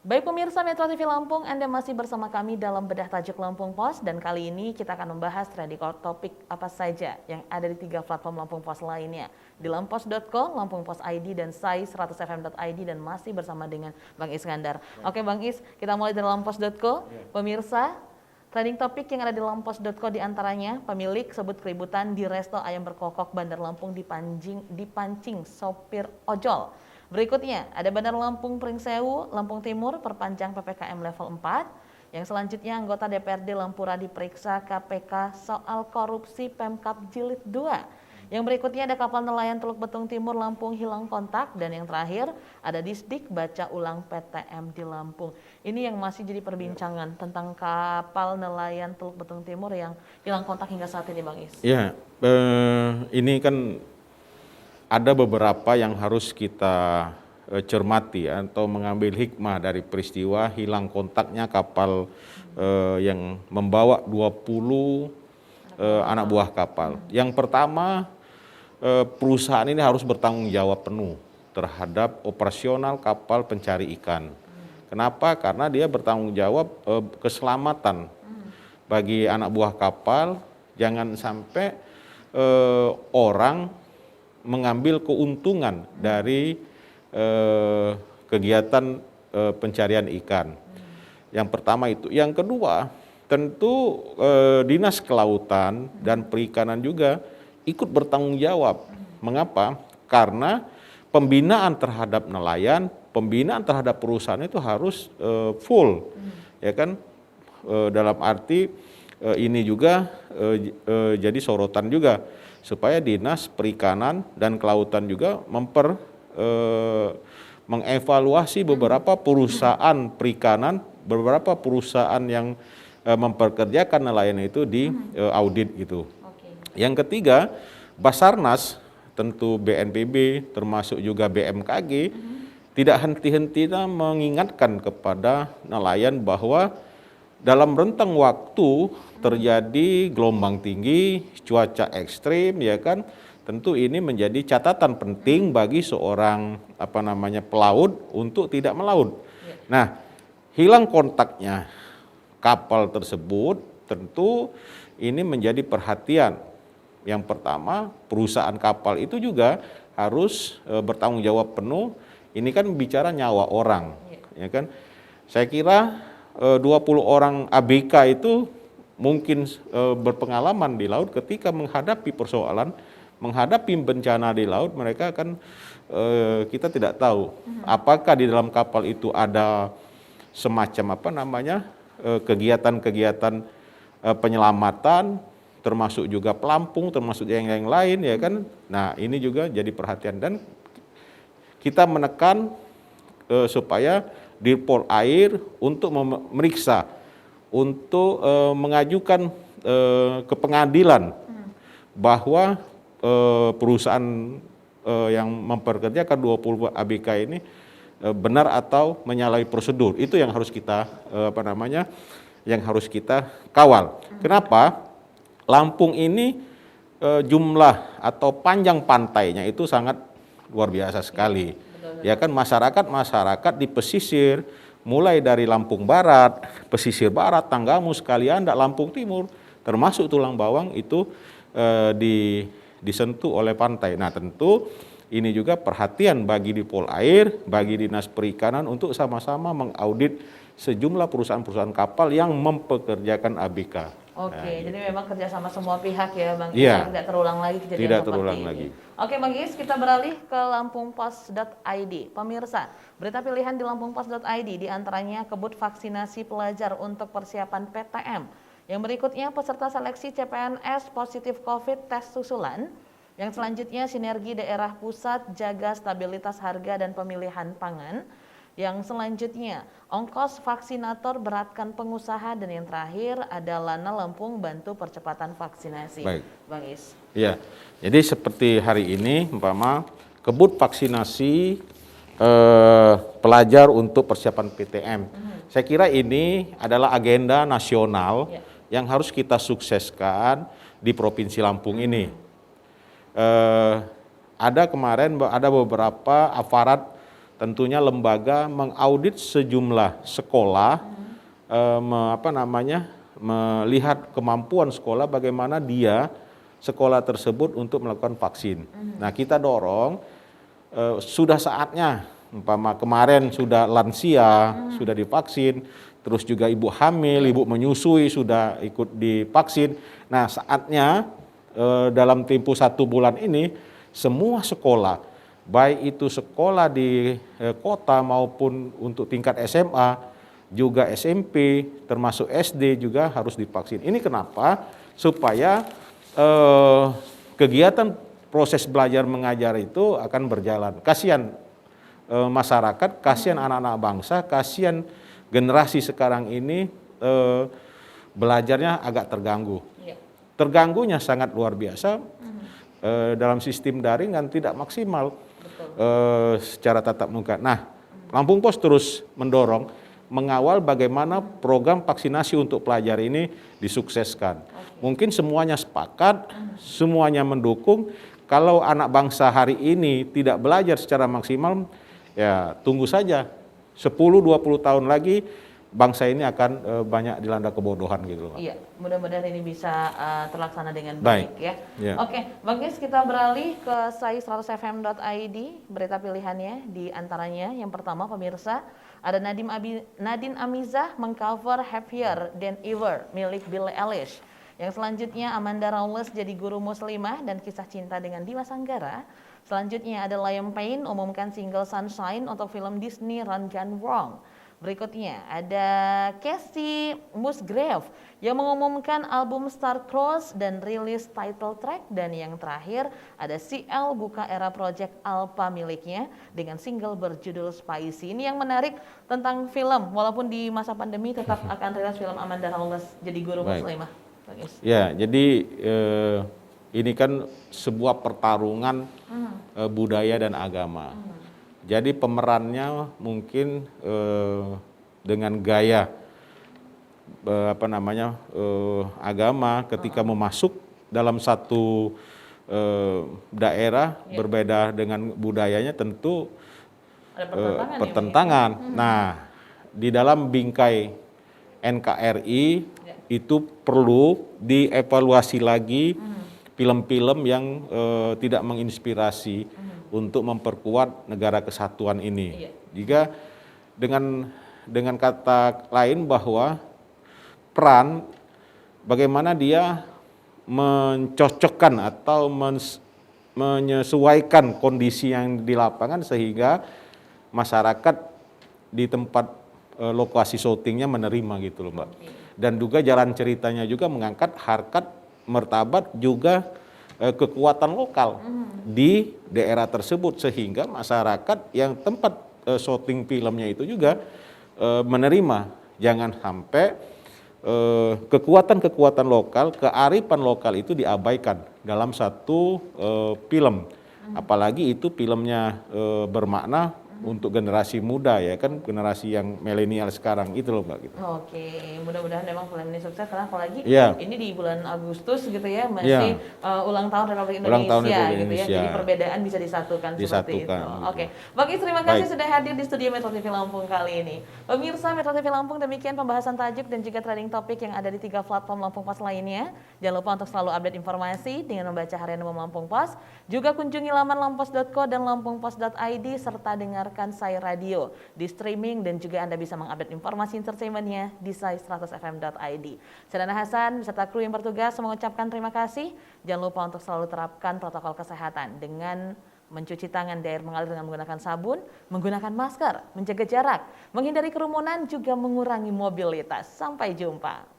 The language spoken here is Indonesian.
Baik pemirsa Metro TV Lampung, Anda masih bersama kami dalam Bedah Tajuk Lampung Pos, dan kali ini kita akan membahas trending topik apa saja yang ada di 3 platform Lampung Pos lainnya. Di lampos.co, Lampung Pos ID, dan sai100fm.id, dan masih bersama dengan Bang Iskandar. Oke Bang Is, kita mulai dari lampos.co. Pemirsa, trending topik yang ada di lampos.co diantaranya, pemilik sebut keributan di resto ayam berkokok Bandar Lampung dipancing sopir ojol. Berikutnya, ada Bandar Lampung Pringsewu, Lampung Timur, perpanjang PPKM level 4. Yang selanjutnya, anggota DPRD Lampura diperiksa KPK soal korupsi Pemkab Jilid 2. Yang berikutnya ada kapal nelayan Teluk Betung Timur Lampung hilang kontak. Dan yang terakhir, ada Disdik baca ulang PTM di Lampung. Ini yang masih jadi perbincangan tentang kapal nelayan Teluk Betung Timur yang hilang kontak hingga saat ini, Bang Is. Ya, ini kan ada beberapa yang harus kita cermati atau mengambil hikmah dari peristiwa hilang kontaknya kapal yang membawa 20 anak buah kapal. Yang pertama, perusahaan ini harus bertanggung jawab penuh terhadap operasional kapal pencari ikan. Kenapa? Karena dia bertanggung jawab keselamatan bagi anak buah kapal. Jangan sampai orang mengambil keuntungan dari kegiatan pencarian ikan. Yang pertama itu. Yang kedua, tentu Dinas Kelautan dan Perikanan juga ikut bertanggung jawab. Mengapa? Karena pembinaan terhadap nelayan, pembinaan terhadap perusahaan itu harus full, ya kan? Dalam arti ini juga jadi sorotan juga, supaya Dinas Perikanan dan Kelautan juga mengevaluasi beberapa perusahaan perikanan, beberapa perusahaan yang memperkerjakan nelayan itu di audit gitu. Yang ketiga, Basarnas, tentu BNPB termasuk juga BMKG tidak henti-henti mengingatkan kepada nelayan bahwa dalam rentang waktu terjadi gelombang tinggi, cuaca ekstrim, ya kan? Tentu ini menjadi catatan penting bagi seorang pelaut untuk tidak melaut. Nah, hilang kontaknya kapal tersebut tentu ini menjadi perhatian. Yang pertama, perusahaan kapal itu juga harus bertanggung jawab penuh. Ini kan bicara nyawa orang, ya kan? Saya kira 20 orang ABK itu mungkin berpengalaman di laut. Ketika menghadapi persoalan, menghadapi bencana di laut, mereka akan kita tidak tahu apakah di dalam kapal itu ada semacam kegiatan-kegiatan penyelamatan, termasuk juga pelampung, termasuk yang lain, ya kan. Nah, ini juga jadi perhatian, dan kita menekan supaya Dirpol Air untuk memeriksa, untuk mengajukan ke pengadilan bahwa perusahaan yang memperkerjakan 20 ABK ini benar atau menyalahi prosedur. Itu yang harus kita yang harus kita kawal. Kenapa? Lampung ini jumlah atau panjang pantainya itu sangat luar biasa sekali. Ya kan, masyarakat di pesisir, mulai dari Lampung Barat, pesisir barat, Tanggamus, Kalianda, Lampung Timur, termasuk Tulang Bawang itu disentuh oleh pantai. Nah, tentu ini juga perhatian bagi Dirpol Air, bagi Dinas Perikanan untuk sama-sama mengaudit sejumlah perusahaan-perusahaan kapal yang mempekerjakan ABK. Oke, jadi memang kerjasama semua pihak ya Bang Is, Iya, tidak terulang lagi kejadian tidak seperti terulang ini. lagi. Oke Bang Is, kita beralih ke lampungpos.id. Pemirsa, berita pilihan di lampungpos.id diantaranya kebut vaksinasi pelajar untuk persiapan PTM. Yang berikutnya, peserta seleksi CPNS positif COVID tes susulan. Yang selanjutnya, sinergi daerah pusat jaga stabilitas harga dan pemilihan pangan. Yang selanjutnya, ongkos vaksinator beratkan pengusaha, dan yang terakhir ada Lana Lampung bantu percepatan vaksinasi. Baik. Bang Is. Ya, jadi seperti hari ini, kebut vaksinasi pelajar untuk persiapan PTM. Saya kira ini adalah agenda nasional yang harus kita sukseskan di Provinsi Lampung ini. Ada kemarin ada beberapa aparat tentunya lembaga mengaudit sejumlah sekolah, melihat kemampuan sekolah, bagaimana dia sekolah tersebut untuk melakukan vaksin. Nah, kita dorong sudah saatnya, umpama kemarin sudah lansia sudah divaksin, terus juga ibu hamil, ibu menyusui sudah ikut divaksin. Nah, saatnya dalam tempo 1 bulan ini semua sekolah, baik itu sekolah di kota maupun untuk tingkat SMA, juga SMP, termasuk SD juga harus divaksin. Ini kenapa? Supaya kegiatan proses belajar mengajar itu akan berjalan. Kasihan masyarakat, kasihan anak-anak bangsa, kasihan generasi sekarang ini belajarnya agak terganggu. Terganggunya sangat luar biasa. Dalam sistem daring kan tidak maksimal secara tatap muka. Nah, Lampung Pos terus mendorong, mengawal bagaimana program vaksinasi untuk pelajar ini disukseskan. Mungkin semuanya sepakat, semuanya mendukung. Kalau anak bangsa hari ini tidak belajar secara maksimal, ya tunggu saja 10-20 tahun lagi bangsa ini akan banyak dilanda kebodohan gitu loh. Iya, mudah-mudahan ini bisa terlaksana dengan baik ya. Yeah. Oke, Bang Is, kita beralih ke sai100fm.id, berita pilihannya di antaranya yang pertama pemirsa, ada Nadine Amizah mengcover Happier Than Ever milik Billie Eilish. Yang selanjutnya Amanda Rawless jadi guru muslimah dan kisah cinta dengan Dimas Anggara. Selanjutnya ada Liam Payne umumkan single Sunshine untuk film Disney Run Gone Wrong. Berikutnya ada Casey Musgrave yang mengumumkan album Star-Crossed dan rilis title track. Dan yang terakhir ada CL buka era project Alpha miliknya dengan single berjudul Spicy. Ini yang menarik tentang film, walaupun di masa pandemi tetap akan rilis film Amanda Rawless jadi guru muslimah. Ya, jadi ini kan sebuah pertarungan budaya dan agama. Jadi pemerannya mungkin dengan gaya agama ketika memasuk dalam satu daerah berbeda dengan budayanya tentu ada pertentangan. Nah, di dalam bingkai NKRI itu perlu dievaluasi lagi film-film yang tidak menginspirasi untuk memperkuat negara kesatuan ini. Jika dengan kata lain bahwa peran bagaimana dia mencocokkan atau menyesuaikan kondisi yang di lapangan sehingga masyarakat di tempat lokasi syutingnya menerima gitu loh Mbak. Dan juga jalan ceritanya juga mengangkat harkat martabat juga kekuatan lokal di daerah tersebut sehingga masyarakat yang tempat syuting filmnya itu juga menerima. Jangan sampai kekuatan-kekuatan lokal, kearifan lokal itu diabaikan dalam satu film. Apalagi itu filmnya bermakna untuk generasi muda ya kan, generasi yang milenial sekarang itu loh Mbak gitu. Oke, mudah-mudahan memang film ini sukses karena apalagi Yeah. ini di bulan Agustus gitu ya, masih ulang tahun Republik Indonesia gitu ya. Jadi perbedaan bisa disatukan seperti itu. Gitu. Oke. Bang Is, terima kasih sudah hadir di studio Metro TV Lampung kali ini. Pemirsa Metro TV Lampung, demikian pembahasan tajuk dan juga trending topik yang ada di 3 platform Lampung Pos lainnya. Jangan lupa untuk selalu update informasi dengan membaca harian umum Lampung Pos. Juga kunjungi laman lampos.co dan lampungpos.id serta dengarkan Sai Radio di streaming dan juga Anda bisa mengupdate informasi entertainmentnya di sai100fm.id. Saya Dana Hasan beserta kru yang bertugas mengucapkan terima kasih. Jangan lupa untuk selalu terapkan protokol kesehatan dengan mencuci tangan di air mengalir dengan menggunakan sabun, menggunakan masker, menjaga jarak, menghindari kerumunan, juga mengurangi mobilitas. Sampai jumpa.